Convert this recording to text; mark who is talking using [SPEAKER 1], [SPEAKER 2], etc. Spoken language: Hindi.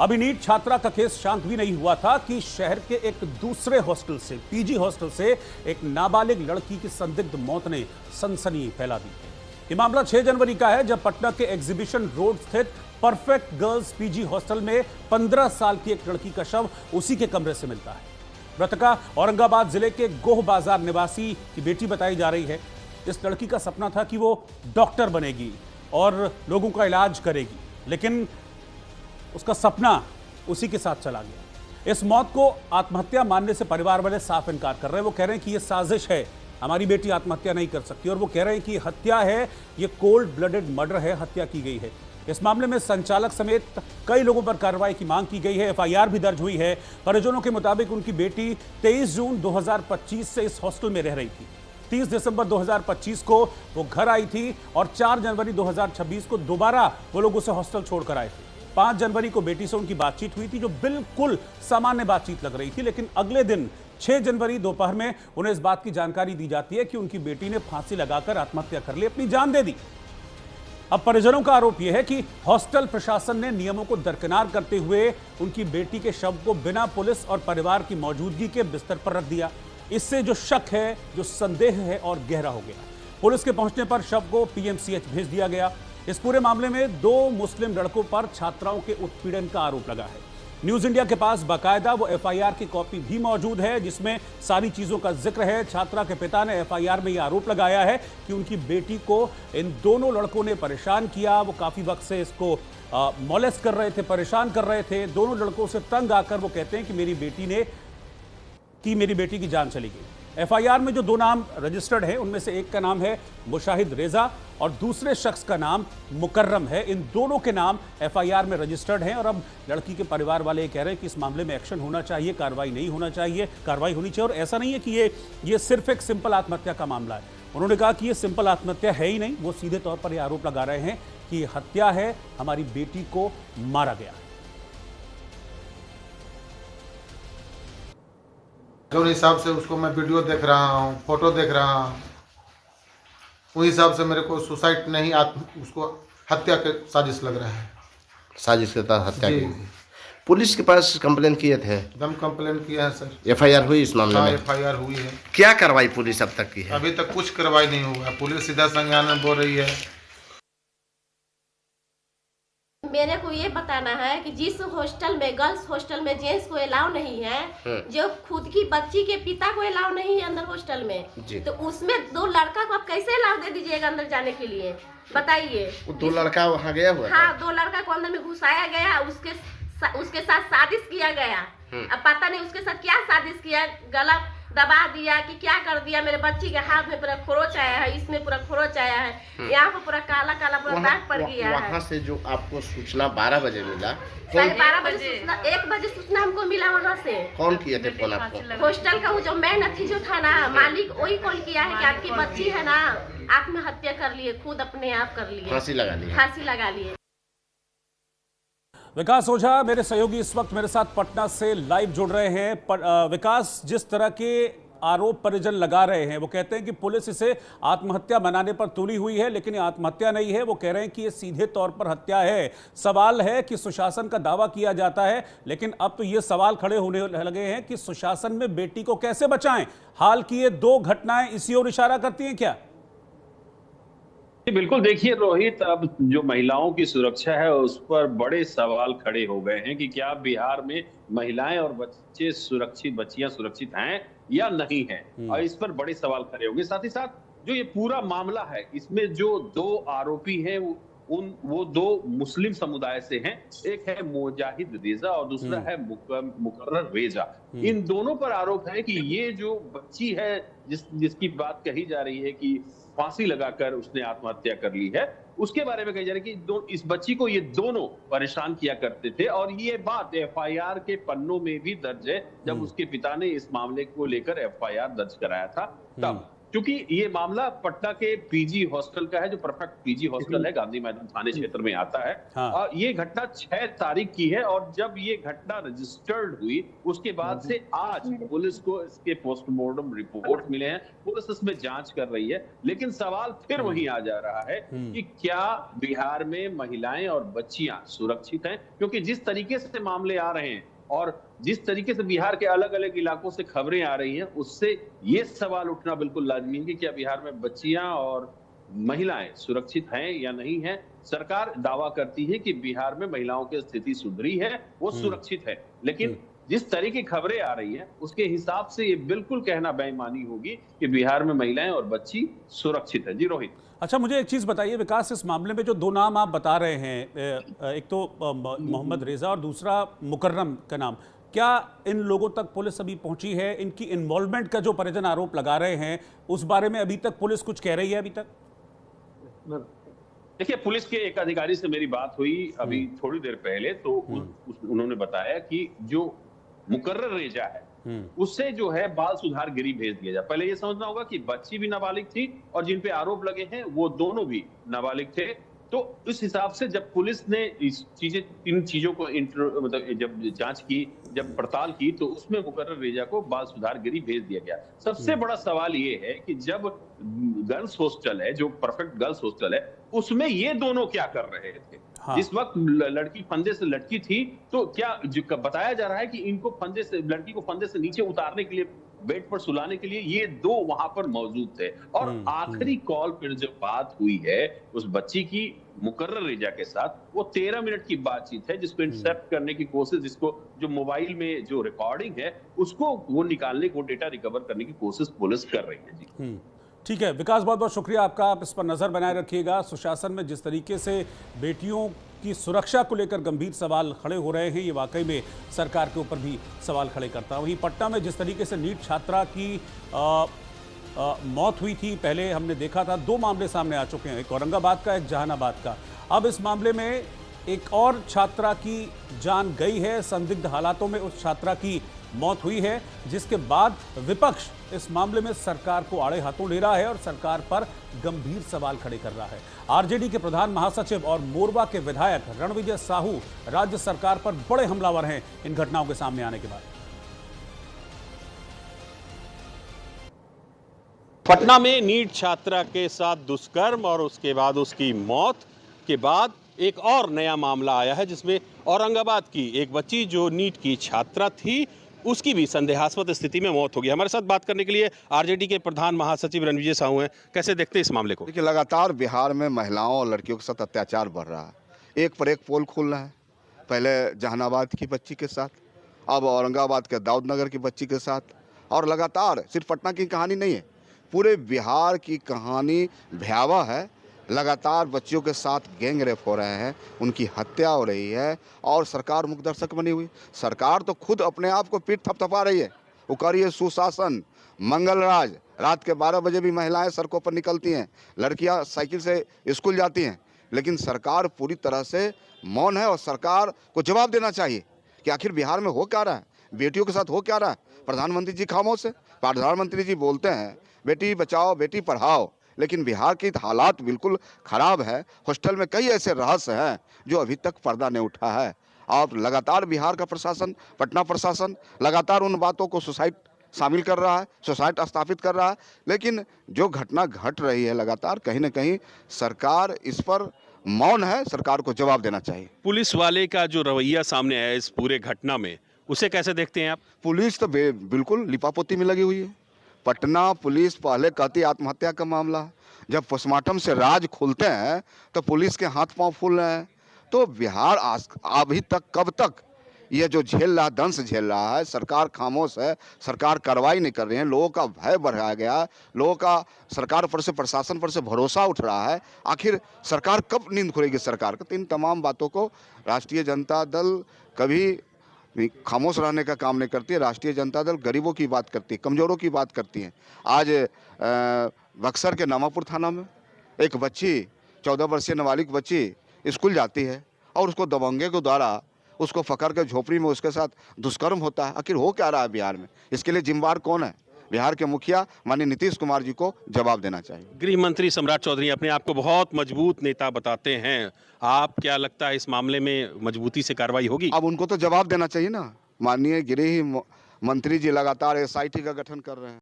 [SPEAKER 1] अभी नीट छात्रा का केस शांत भी नहीं हुआ था कि शहर के एक दूसरे हॉस्टल से, पीजी हॉस्टल से एक नाबालिग लड़की की संदिग्ध मौत ने सनसनी फैला दी। ये मामला 6 जनवरी का है, जब पटना के एग्जीबिशन रोड स्थित परफेक्ट गर्ल्स पीजी हॉस्टल में 15 साल की एक लड़की का शव उसी के कमरे से मिलता है। मृतका औरंगाबाद जिले के गोह बाजार निवासी की बेटी बताई जा रही है। इस लड़की का सपना था कि वो डॉक्टर बनेगी और लोगों का इलाज करेगी, लेकिन उसका सपना उसी के साथ चला गया। इस मौत को आत्महत्या मानने से परिवार वाले साफ इनकार कर रहे हैं। वो कह रहे हैं कि यह साजिश है, हमारी बेटी आत्महत्या नहीं कर सकती, और वो कह रहे हैं कि हत्या है, ये कोल्ड ब्लडेड मर्डर है, हत्या की गई है। इस मामले में संचालक समेत कई लोगों पर कार्रवाई की मांग की गई है। एफआईआर भी दर्ज हुई है। परिजनों के मुताबिक उनकी बेटी 23 जून 2025 से इस हॉस्टल में रह रही थी। 30 दिसंबर 2025 को वो घर आई थी और 4 जनवरी 2026 को दोबारा वो लोग उसे हॉस्टल छोड़कर आए थे। 5 जनवरी को बेटी से उनकी बातचीत हुई थी, जो बिल्कुल सामान्य बातचीत लग रही थी, लेकिन अगले दिन 6 जनवरी दोपहर में उन्हें इस बात की जानकारी दी जाती है कि उनकी बेटी ने फांसी लगाकर आत्महत्या कर ली, अपनी जान दे दी। अब परिजनों का आरोप यह है कि हॉस्टल प्रशासन ने नियमों को दरकिनार करते हुए उनकी बेटी के शव को बिना पुलिस और परिवार की मौजूदगी के बिस्तर पर रख दिया। इससे जो शक है, जो संदेह है, और गहरा हो गया। पुलिस के पहुंचने पर शव को पीएमसीएच भेज दिया गया। इस पूरे मामले में 2 मुस्लिम लड़कों पर छात्राओं के उत्पीड़न का आरोप लगा है। न्यूज इंडिया के पास बाकायदा वो एफआईआर की कॉपी भी मौजूद है, जिसमें सारी चीजों का जिक्र है। छात्रा के पिता ने एफआईआर में यह आरोप लगाया है कि उनकी बेटी को इन दोनों लड़कों ने परेशान किया। वो काफी वक्त से इसको मॉलेस्ट कर रहे थे, परेशान कर रहे थे। दोनों लड़कों से तंग आकर वो कहते हैं कि मेरी बेटी की जान चली गई। एफआईआर में जो 2 नाम रजिस्टर्ड हैं, उनमें से एक का नाम है मुशाहिद रेजा और दूसरे शख्स का नाम मुकर्रम है। इन दोनों के नाम एफआईआर में रजिस्टर्ड हैं और अब लड़की के परिवार वाले कह रहे हैं कि इस मामले में एक्शन होना चाहिए, कार्रवाई नहीं होना चाहिए, कार्रवाई होनी चाहिए। और ऐसा नहीं है कि ये सिर्फ एक सिंपल आत्महत्या का मामला है। उन्होंने कहा कि ये सिंपल आत्महत्या है ही नहीं। वो सीधे तौर पर यह आरोप लगा रहे हैं कि हत्या है, हमारी बेटी को मारा गया।
[SPEAKER 2] जो हिसाब से उसको मैं वीडियो देख रहा हूँ, फोटो देख रहा हूँ, उस हिसाब से मेरे को सुसाइड नहीं, उसको हत्या के साजिश लग रहा है।
[SPEAKER 3] साजिश के तहत हत्या की। पुलिस के पास कंप्लेन किए थे?
[SPEAKER 2] एकदम कंप्लेन किया है सर।
[SPEAKER 3] एफआईआर हुई इस मामले में?
[SPEAKER 2] एफआईआर हुई है।
[SPEAKER 3] क्या कार्रवाई पुलिस अब तक की है?
[SPEAKER 2] अभी तक कुछ कार्रवाई नहीं हुआ है। पुलिस सीधा संज्ञान में बोल रही है।
[SPEAKER 4] मेरे को ये बताना है कि जिस हॉस्टल में, गर्ल्स हॉस्टल में जेंट्स को अलाउ नहीं है, जो खुद की बच्ची के पिता को अलाउ नहीं है अंदर हॉस्टल में, तो उसमें 2 लड़का को आप कैसे अलाउ दे दीजिएगा अंदर जाने के लिए? बताइए।
[SPEAKER 3] 2 लड़का वहाँ गया हुआ?
[SPEAKER 4] हाँ, 2 लड़का को अंदर में घुसाया गया, उसके साथ साजिश किया गया। अब पता नहीं उसके साथ क्या साजिश किया, गला दबा दिया कि क्या कर दिया। मेरे बच्ची के हाथ में पूरा खरोच आया है, इसमें पूरा खरोच आया है, यहाँ पे पूरा काला काला पूरा दाग पड़ गया है।
[SPEAKER 3] वहाँ से जो आपको सूचना 12 बजे मिला?
[SPEAKER 4] 12:30 बजे सूचना, 1 बजे सूचना हमको मिला। वहाँ से
[SPEAKER 3] कौन किया थे फोन आपको?
[SPEAKER 4] हॉस्टल का वो जो मैन अथी जो था ना, मालिक, वही कॉल किया है कि आपकी बच्ची है ना, आत्महत्या कर लिए, खुद अपने आप कर लिए, फांसी लगा लिए।
[SPEAKER 1] विकास ओझा मेरे सहयोगी इस वक्त मेरे साथ पटना से लाइव जुड़ रहे हैं। विकास, जिस तरह के आरोप परिजन लगा रहे हैं, वो कहते हैं कि पुलिस इसे आत्महत्या बनाने पर तुली हुई है, लेकिन ये आत्महत्या नहीं है। वो कह रहे हैं कि ये सीधे तौर पर हत्या है। सवाल है कि सुशासन का दावा किया जाता है, लेकिन अब तो ये सवाल खड़े होने लगे हैं कि सुशासन में बेटी को कैसे बचाएं। हाल की ये 2 घटनाएं इसी ओर इशारा करती हैं क्या?
[SPEAKER 5] बिल्कुल। देखिए रोहित, अब जो महिलाओं की सुरक्षा है उस पर बड़े सवाल खड़े हो गए हैं कि क्या बिहार में महिलाएं और बच्चियां सुरक्षित हैं या नहीं हैं, और इस पर बड़े सवाल खड़े होंगे। साथ ही साथ जो ये पूरा मामला है, इसमें जो 2 आरोपी हैं वो 2 मुस्लिम समुदाय से हैं। एक है मुजाहिद रेजा और दूसरा है मुकर्रर रेजा। इन दोनों पर आरोप है कि ये जो बच्ची है जिसकी बात कही जा रही है कि फांसी लगाकर उसने आत्महत्या कर ली है, उसके बारे में कही जा रही है कि इस बच्ची को ये दोनों परेशान किया करते थे। और ये बात एफआईआर के पन्नों में भी दर्ज है, जब उसके पिता ने इस मामले को लेकर एफआईआर दर्ज कराया था तब। क्योंकि ये मामला पटना के पीजी हॉस्टल का है, जो परफेक्ट पीजी हॉस्टल है, गांधी मैदान थाने क्षेत्र में आता है।
[SPEAKER 1] हाँ।
[SPEAKER 5] और ये घटना 6 तारीख की है, और जब ये घटना रजिस्टर्ड हुई उसके बाद से आज पुलिस को इसके पोस्टमार्टम रिपोर्ट मिले हैं, पुलिस इसमें जांच कर रही है। लेकिन सवाल फिर वही आ जा रहा है कि क्या बिहार में महिलाएं और बच्चियां सुरक्षित हैं? क्योंकि जिस तरीके से मामले आ रहे हैं और जिस तरीके से बिहार के अलग अलग इलाकों से खबरें आ रही हैं, उससे ये सवाल उठना बिल्कुल लाजमी है कि क्या बिहार में बच्चियां और महिलाएं सुरक्षित हैं या नहीं हैं। सरकार दावा करती है कि बिहार में महिलाओं की स्थिति सुधरी है, वो सुरक्षित है, लेकिन जिस तरह की खबरें आ रही हैं उसके हिसाब से ये बिल्कुल कहना बेईमानी होगी कि बिहार में महिलाएं और बच्ची सुरक्षित है। जी रोहित।
[SPEAKER 1] अच्छा, मुझे एक चीज़ बताइए विकास, इस मामले में जो दो नाम आप बता रहे हैं, एक तो मोहम्मद रेजा और दूसरा मुकर्रम का नाम, क्या इन लोगों तक पुलिस अभी पहुंची है? इनकी इन्वॉल्वमेंट का जो परिजन आरोप लगा रहे हैं उस बारे में अभी तक पुलिस कुछ कह रही है? अभी तक
[SPEAKER 5] देखिए, पुलिस के एक अधिकारी से मेरी बात हुई अभी थोड़ी देर पहले, तो उन्होंने बताया कि जो मुकर्रर रेजा है उससे जो है बाल सुधार गृह भेज दिया जाए। पहले ये समझना होगा कि बच्ची भी नाबालिग थी और जिन पे आरोप लगे हैं वो दोनों भी नाबालिग थे। तो इस हिसाब से जब पुलिस ने इन चीजों को मतलब जब जांच की, जब पड़ताल की, तो उसमें मुकर्रर रेजा को बाल सुधार गृह भेज दिया गया। सबसे बड़ा सवाल ये है कि जब गर्ल्स हॉस्टल है, जो परफेक्ट गर्ल्स हॉस्टल है, उसमें ये दोनों क्या कर रहे थे? हाँ। जिस वक्त लड़की फंदे से लटकी थी, तो क्या बताया जा रहा है कि इनको लड़की को फंदे से नीचे उतारने के लिए, बेड पर सुलाने के लिए ये दो वहां पर मौजूद थे। और आखिरी कॉल पर जब बात हुई है उस बच्ची की मुकर्रर रेजा के साथ, वो 13 मिनट की बातचीत है जिसको इंटरसेप्ट करने की कोशिश, जिसको जो मोबाइल में जो रिकॉर्डिंग है उसको वो निकालने को, डेटा रिकवर करने की कोशिश पुलिस कर रही है। जी
[SPEAKER 1] ठीक है विकास, बहुत बहुत शुक्रिया आपका। आप इस पर नजर बनाए रखिएगा। सुशासन में जिस तरीके से बेटियों की सुरक्षा को लेकर गंभीर सवाल खड़े हो रहे हैं, ये वाकई में सरकार के ऊपर भी सवाल खड़े करता है। वहीं पटना में जिस तरीके से नीट छात्रा की मौत हुई थी, पहले हमने देखा था, दो मामले सामने आ चुके हैं, एक औरंगाबाद का, एक जहानाबाद का। अब इस मामले में एक और छात्रा की जान गई है, संदिग्ध हालातों में उस छात्रा की मौत हुई है, जिसके बाद विपक्ष इस मामले में सरकार को आड़े हाथों ले रहा है और सरकार पर गंभीर सवाल खड़े कर रहा है। आरजेडी के प्रधान महासचिव और मोरवा के विधायक रणविजय साहू राज्य सरकार पर बड़े हमलावर हैं इन घटनाओं के सामने आने के बाद।
[SPEAKER 6] पटना में नीट छात्रा के साथ दुष्कर्म और उसके बाद उसकी मौत के बाद एक और नया मामला आया है, जिसमें औरंगाबाद की एक बच्ची जो नीट की छात्रा थी, उसकी भी संदेहास्पद स्थिति में मौत हो गई। हमारे साथ बात करने के लिए आरजेडी के प्रधान महासचिव रणविजय साहू हैं। कैसे देखते हैं इस मामले को?
[SPEAKER 7] देखिए, लगातार बिहार में महिलाओं और लड़कियों के साथ अत्याचार बढ़ रहा है। एक पर एक पोल खुल रहा है। पहले जहानाबाद की बच्ची के साथ, अब औरंगाबाद के दाऊद नगर की बच्ची के साथ, और लगातार सिर्फ पटना की कहानी नहीं है, पूरे बिहार की कहानी भयावह है। लगातार बच्चियों के साथ गैंग रेप हो रहे हैं, उनकी हत्या हो रही है, और सरकार मुख्य दर्शक बनी हुई। सरकार तो खुद अपने आप को पीठ थपथपा रही है। वो कर रही है सुशासन, मंगल राज। रात के 12 बजे भी महिलाएं सड़कों पर निकलती हैं, लड़कियां साइकिल से स्कूल जाती हैं, लेकिन सरकार पूरी तरह से मौन है। और सरकार को जवाब देना चाहिए कि आखिर बिहार में हो क्या रहा है, बेटियों के साथ हो क्या रहा है। प्रधानमंत्री जी खामोश है। प्रधानमंत्री जी बोलते हैं बेटी बचाओ बेटी पढ़ाओ, लेकिन बिहार की हालात बिल्कुल खराब है। हॉस्टल में कई ऐसे रहस्य हैं जो अभी तक पर्दा नहीं उठा है, और लगातार बिहार का प्रशासन, पटना प्रशासन लगातार उन बातों को सुसाइड शामिल कर रहा है, सुसाइड स्थापित कर रहा है। लेकिन जो घटना घट रही है लगातार, कहीं ना कहीं सरकार इस पर मौन है। सरकार को जवाब देना चाहिए।
[SPEAKER 6] पुलिस वाले का जो रवैया सामने आया इस पूरे घटना में, उसे कैसे देखते हैं आप?
[SPEAKER 7] पुलिस तो बिल्कुल लिपापोती में लगी हुई है। पटना पुलिस पहले कहती आत्महत्या का मामला है, जब पोस्टमार्टम से राज खुलते हैं तो पुलिस के हाथ पांव फूल रहे हैं। तो बिहार अभी तक कब तक ये जो झेल रहा, दंश झेल रहा है, सरकार खामोश है, सरकार कार्रवाई नहीं कर रही है, लोगों का भय बढ़ाया गया, लोगों का सरकार पर से, प्रशासन पर से भरोसा उठ रहा है। आखिर सरकार कब नींद खुलेगी सरकार का? तो इन तमाम बातों को राष्ट्रीय जनता दल कभी खामोश रहने का काम नहीं करती है। राष्ट्रीय जनता दल गरीबों की बात करती है, कमजोरों की बात करती है। आज बक्सर के नामापुर थाना में एक बच्ची, 14 वर्षीय नाबालिग बच्ची स्कूल जाती है और उसको दबंगे के द्वारा उसको पकड़ के झोपड़ी में उसके साथ दुष्कर्म होता है। आखिर हो क्या रहा है बिहार में? इसके लिए जिम्मेवार कौन है? बिहार के मुखिया माननीय नीतीश कुमार जी को जवाब देना चाहिए।
[SPEAKER 6] गृह मंत्री सम्राट चौधरी अपने आप को बहुत मजबूत नेता बताते हैं। आप क्या लगता है इस मामले में मजबूती से कार्रवाई होगी?
[SPEAKER 7] अब उनको तो जवाब देना चाहिए ना। माननीय गृह मंत्री जी लगातार SIT का गठन कर रहे हैं।